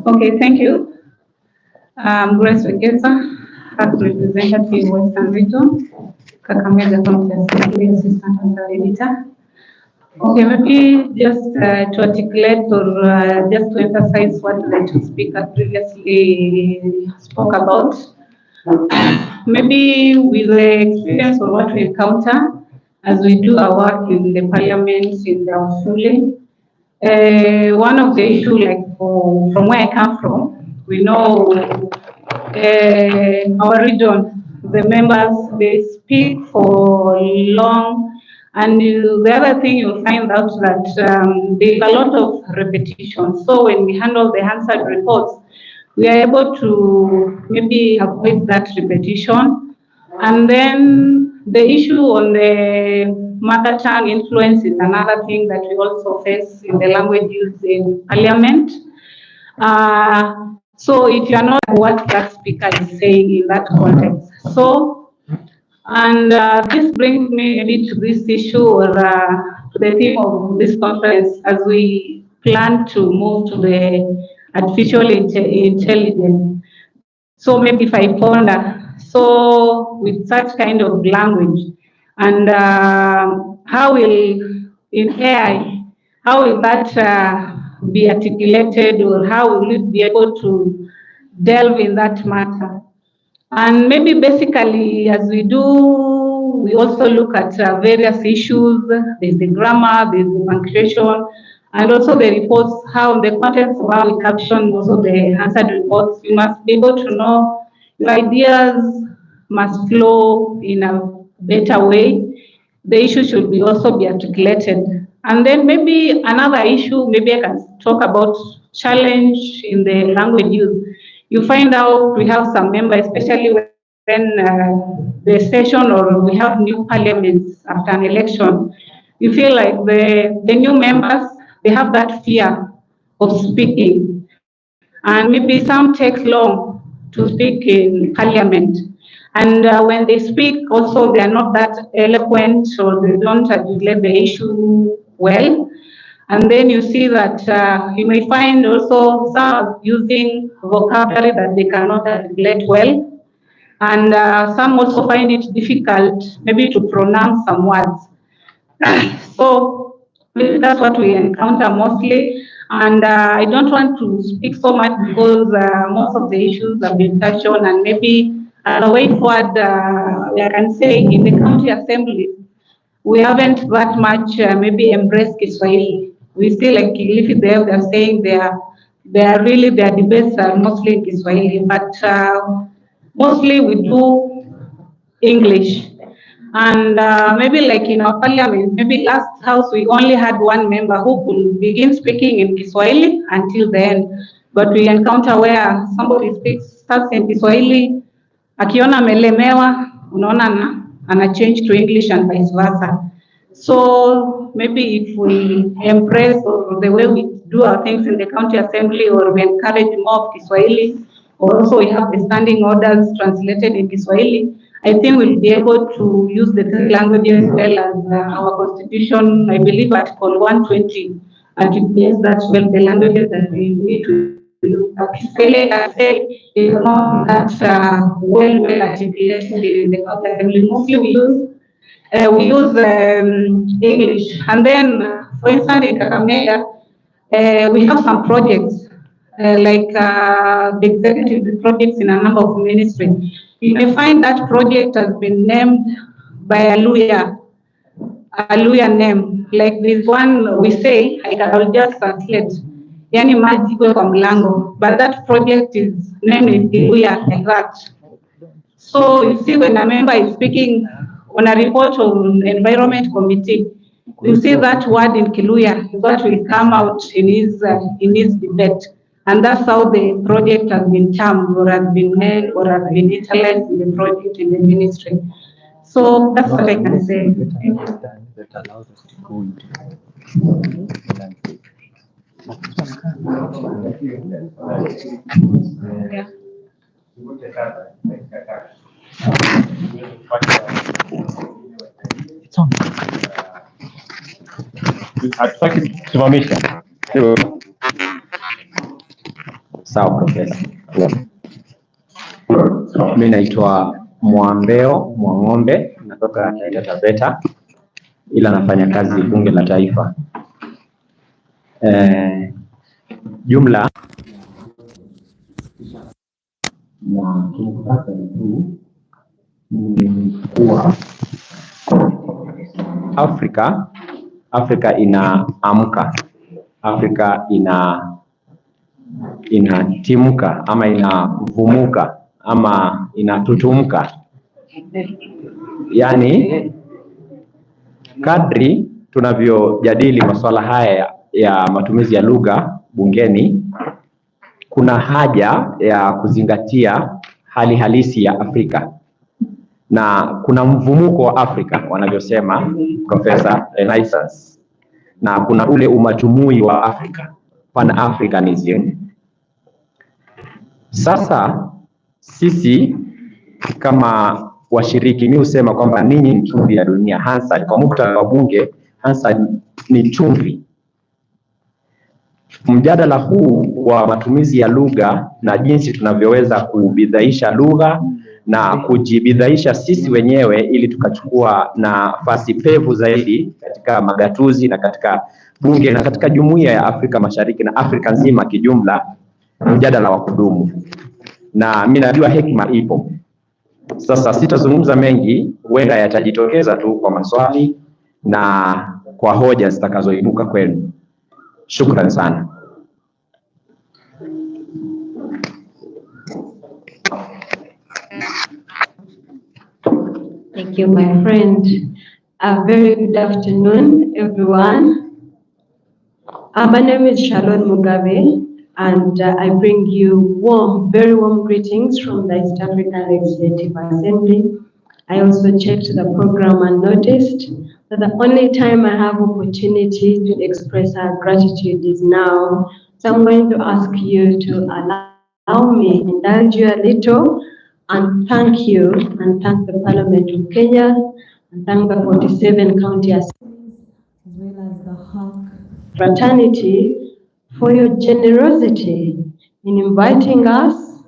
Okay, thank you. Grace Wegeza, Health Representative Western Region, Kakamega County Assembly Assistant Under Editor. Okay, maybe just to articulate or just to emphasize what the two speakers previously spoke about. Maybe with the experience of what we encounter as we do our work in the parliament, in the Usule, one of the issues, like from where I come from, we know our region, the members, they speak for long, and the other thing you'll find out that there's a lot of repetition. So when we handle the answered reports, we are able to maybe avoid that repetition. And then the issue on the mother tongue influence is another thing that we also face in the language used in parliament. So if you are not what that speaker is saying in that context. So, and this brings me maybe to this issue or to the theme of this conference as we plan to move to the artificial intelligence. So maybe if I ponder, so with such kind of language, and how will in AI, how will that be articulated, or how will we be able to delve in that matter? And maybe basically, as we do, we also look at various issues. There's the grammar, there's the punctuation, and also the reports, how the contents of our caption, also the answered reports. You must be able to know your ideas must flow in a better way. The issue should be also be articulated. And then maybe another issue, maybe I can talk about challenge in the language use. You find out we have some members, especially when the session or we have new parliaments after an election, you feel like the new members, they have that fear of speaking. And maybe some take long to speak in parliament. And when they speak, also they are not that eloquent, or they don't articulate the issue well. And then you see that you may find also some using vocabulary that they cannot articulate well. And some also find it difficult maybe to pronounce some words. So that's what we encounter mostly. And I don't want to speak so much because most of the issues have been touched on, and maybe the way forward, I can say in the county assembly, we haven't that much maybe embraced Kiswahili. We still like Kilifi there, they're saying their debates are mostly in Kiswahili, but mostly we do English. And maybe like in our parliament, maybe last house we only had one member who could begin speaking in Kiswahili until the end. But we encounter where somebody starts in Kiswahili, akiona amelemewa, unaona ana change to English and vice versa. So maybe if we embrace the way we do our things in the county assembly, or we encourage more of Kiswahili, or also we have the standing orders translated in Kiswahili, I think we'll be able to use the three languages as well as our constitution. I believe Article 120 articulates that well the languages that we need to use. Kiswahili, I say, is not that well articulated in the county assembly. Mostly we use English. And then, for instance, in Kakamega, we have some projects, like the executive projects in a number of ministries. You may find that project has been named by a Luya name. Like this one we say, I'll just translate, yani maji iko kwa mlango, but that project is named in Luya like that. So you see when a member is speaking on a report of environment committee, you see that word in Kiluya is what will come out in his debate. And that's how the project has been termed, or has been made, or has been utilized in the project in the ministry. So that's what I can say. That allows us to go into language. Yeah. Hatutaki kusimamisha. Sawa Profesa. Mimi naitwa Mwambeo Mwang'ombe, natoka Taita Taveta, ila nafanya kazi Bunge la Taifa. Jumla na kimkasa tu ni kuwa Afrika inaamka, Afrika inatimka ama inavumuka ama inatutumka. Yani kadri tunavyojadili masuala haya ya matumizi ya lugha bungeni, kuna haja ya kuzingatia hali halisi ya Afrika, na kuna mvumuko wa Afrika wanavyosema Profesa Renaissance, na kuna ule umatumui wa Afrika, Pan-Africanism. Sasa sisi kama washiriki, mimi husema kwamba ninyi ni chumvi ya dunia, hasa kwa muktadha wa bunge, hasa ni chumvi. Mjadala huu wa matumizi ya lugha na jinsi tunavyoweza kubidhaisha lugha na kujibidhaisha sisi wenyewe ili tukachukua nafasi pevu zaidi katika magatuzi na katika bunge na katika jumuiya ya Afrika Mashariki na Afrika nzima kijumla, mjadala wa kudumu. Na mimi najua hekima ipo. Sasa sitazungumza mengi, huenda yatajitokeza tu kwa maswali na kwa hoja zitakazoibuka kwenu. Shukrani sana. Thank you, my friend. A very good afternoon, everyone. My name is Sharon Mugabe, and I bring you very warm greetings from the East African Legislative Assembly. I also checked the program and noticed that the only time I have opportunity to express our gratitude is now. So I'm going to ask you to allow me to indulge you a little and thank you and thank the Parliament of Kenya and thank the 47 county assemblies as well as the HAC fraternity for your generosity in inviting us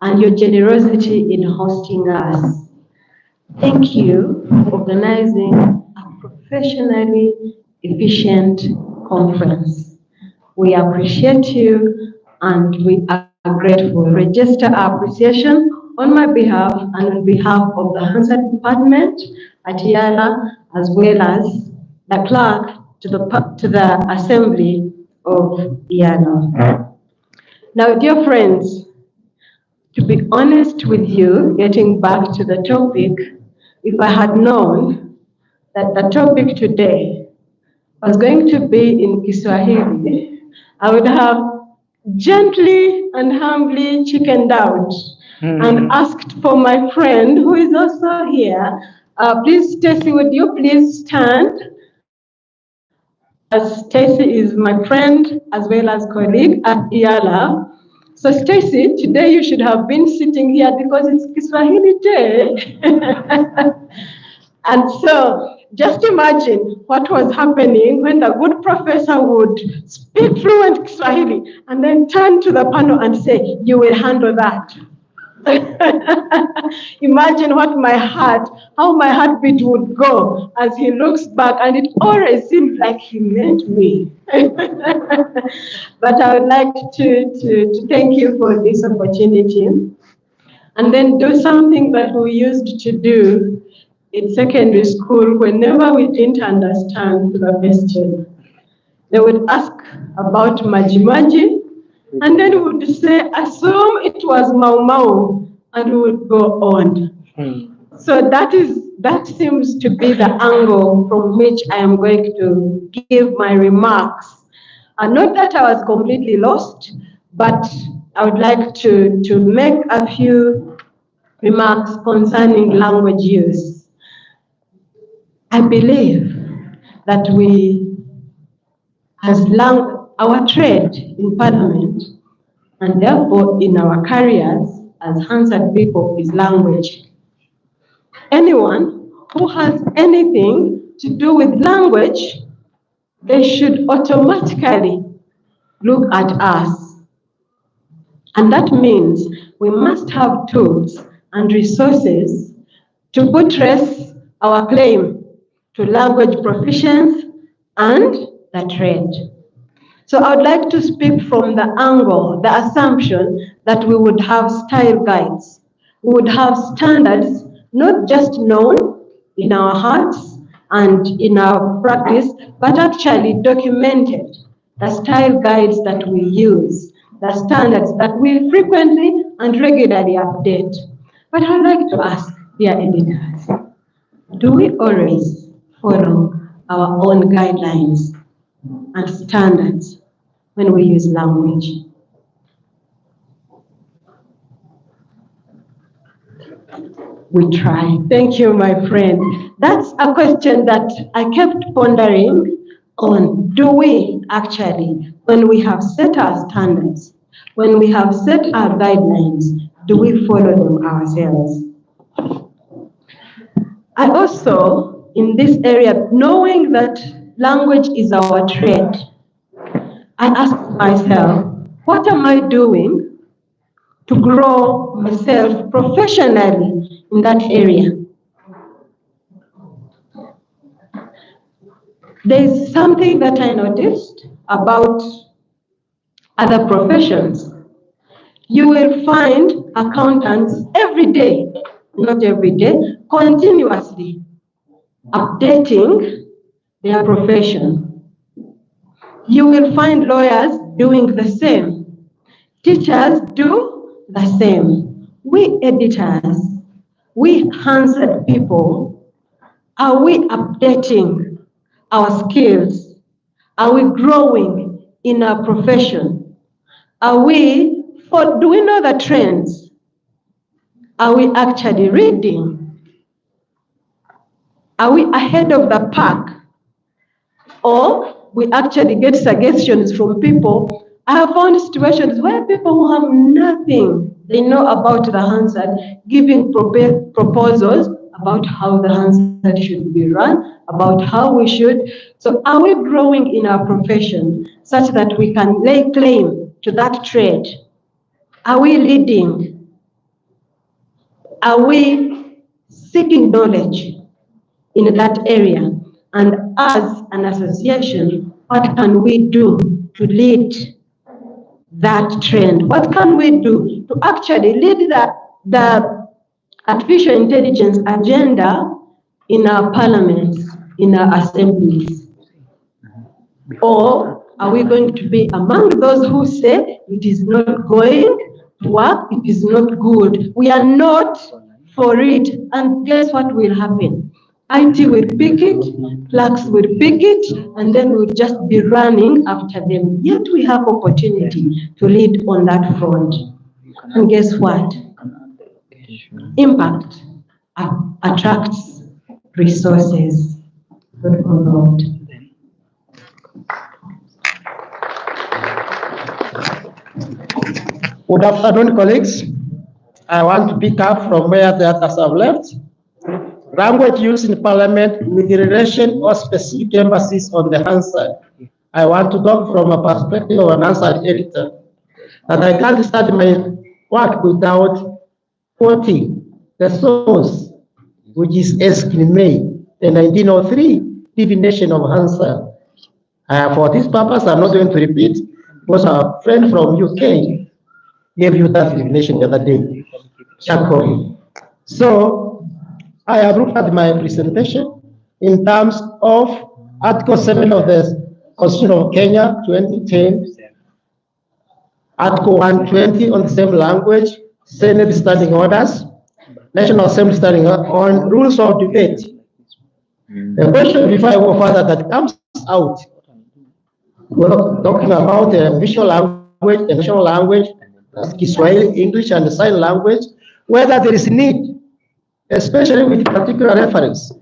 and your generosity in hosting us. Thank you for organizing a professionally efficient conference. We appreciate you and we are grateful. Register our appreciation on my behalf and on behalf of the Hansard Department at IALA, as well as the clerk to the Assembly of IALA. Now, dear friends, to be honest with you, getting back to the topic, if I had known that the topic today was going to be in Kiswahili, I would have gently and humbly chickened out and asked for my friend who is also here. Please, Stacy, would you please stand? Stacy is my friend as well as colleague at IALA. So Stacy, today you should have been sitting here because it's Kiswahili Day. And so just imagine what was happening when the good professor would speak fluent Kiswahili and then turn to the panel and say, you will handle that. Imagine how my heartbeat would go as he looks back, and it always seems like he meant me. But I would like to thank you for this opportunity, and then do something that we used to do in secondary school whenever we didn't understand the question. They would ask about Maji, and then we would say, assume it was Mau Mau, and we would go on. So that seems to be the angle from which I am going to give my remarks. And not that I was completely lost, but I would like to make a few remarks concerning language use. I believe that we, our trade in Parliament, and therefore in our careers as Hansard people, is language. Anyone who has anything to do with language, they should automatically look at us. And that means we must have tools and resources to buttress our claim to language proficiency and the trade. So I would like to speak from the angle, the assumption that we would have style guides. We would have standards, not just known in our hearts and in our practice, but actually documented, the style guides that we use, the standards that we frequently and regularly update. But I'd like to ask, dear editors, do we always follow our own guidelines and standards when we use language? We try. Thank you, my friend. That's a question that I kept pondering on. Do we actually, when we have set our standards, when we have set our guidelines, do we follow them ourselves? I also, in this area, knowing that language is our trade, I ask myself, what am I doing to grow myself professionally in that area? There's something that I noticed about other professions. You will find accountants every day, not every day, continuously updating their profession. You will find lawyers doing the same. Teachers do the same. We editors, we Hansard people, are we updating our skills? Are we growing in our profession? Do we know the trends? Are we actually reading? Are we ahead of the pack? Or we actually get suggestions from people? I have found situations where people who have nothing they know about the Hansard giving proposals about how the Hansard should be run, about how we should. So are we growing in our profession such that we can lay claim to that trade? Are we leading? Are we seeking knowledge in that area? And as an association, what can we do to lead that trend? What can we do to actually lead the artificial intelligence agenda in our parliaments, in our assemblies? Or are we going to be among those who say it is not going to work, it is not good, we are not for it, and guess what will happen? IT will pick it, clerks will pick it, and then we'll just be running after them. Yet we have opportunity to lead on that front. And guess what? Impact attracts resources. Good afternoon, colleagues. I want to pick up from where the others have left. Language used in Parliament with relation or specific emphasis on the Hansard. I want to talk from a perspective of an Hansard editor, that I can't start my work without quoting the source, which is Eskin May, the 1903 definition of Hansard. For this purpose, I'm not going to repeat, because our friend from UK gave you that definition the other day, Chakori. So I have looked at my presentation in terms of Article 7 of the Constitution of Kenya, 2010, Article 120 on the same language, Senate standing orders, National Assembly standing on rules of debate. The question before I go further that comes out, we're talking about visual language the national language, that's Kiswahili, English, and sign language, whether there is need, especially with particular reference